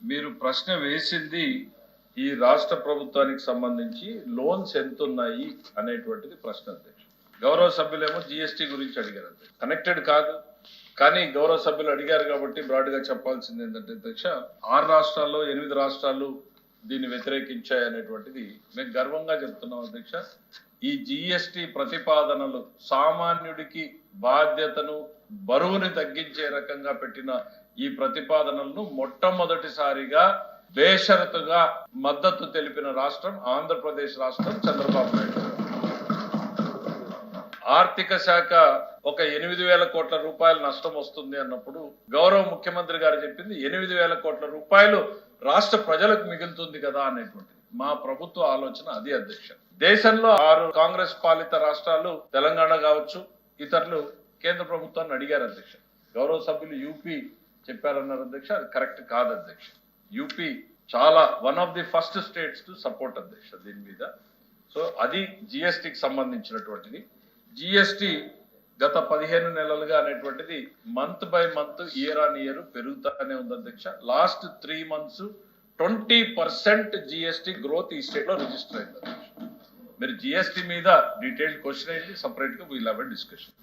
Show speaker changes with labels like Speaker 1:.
Speaker 1: మీరు ప్రశ్న వేసింది ఈ రాష్ట్ర ప్రభుత్వానికి సంబంధించి లోన్స్ ఎంత ఉన్నాయి అనేటువంటిది ప్రశ్న అధ్యక్ష. గౌరవ సభ్యులేమో జిఎస్టీ గురించి అడిగారు అధ్యక్ష. కనెక్టెడ్ కాదు, కానీ గౌరవ సభ్యులు అడిగారు కాబట్టి బ్రాడ్ గా చెప్పాల్సింది ఏంటంటే అధ్యక్ష, 6 రాష్ట్రాల్లో 8 రాష్ట్రాలు దీన్ని వ్యతిరేకించాయి అనేటువంటిది మేము గర్వంగా చెప్తున్నాం అధ్యక్ష. ఈ జిఎస్టీ ప్రతిపాదనలు సామాన్యుడికి బాధ్యతను బరువుని తగ్గించే రకంగా పెట్టిన ఈ ప్రతిపాదనలను మొట్టమొదటిసారిగా బేషరతుగా మద్దతు తెలిపిన రాష్ట్రం ఆంధ్రప్రదేశ్ రాష్ట్రం, చంద్రబాబు నాయుడు. ఆర్థిక శాఖ ఒక 8,000 కోట్ల రూపాయల నష్టం వస్తుంది అన్నప్పుడు గౌరవ ముఖ్యమంత్రి గారు చెప్పింది 8,000 కోట్ల రూపాయలు రాష్ట్ర ప్రజలకు మిగులుతుంది కదా అనేటువంటిది. మా ప్రభుత్వ ఆలోచన అది అధ్యక్ష. దేశంలో 6 కాంగ్రెస్ పాలిత రాష్ట్రాలు, తెలంగాణ కావచ్చు, ఇతరులు కేంద్ర ప్రభుత్వాన్ని అడిగారు అధ్యక్ష. గౌరవ సభ్యులు యూపీ చెప్పారన్నారు అధ్యక్ష, అది కరెక్ట్ కాదు అధ్యక్ష. యూపీ చాలా one of the first states to support అధ్యక్ష దీని మీద. సో అది జిఎస్టికి సంబంధించినటువంటిది. జిఎస్టి గత 15 నెలలుగా అనేటువంటిది month by month, year on year పెరుగుతానే ఉంది అధ్యక్ష. లాస్ట్ 3 months 20% జిఎస్టి గ్రోత్ ఈ స్టేట్ లో రిజిస్టర్ అయింది అధ్యక్ష. మీరు జిఎస్టి మీద డీటెయిల్డ్ క్వశ్చన్ అయింది, సపరేట్ గా వీల్ హావ్ ఎ డిస్కషన్.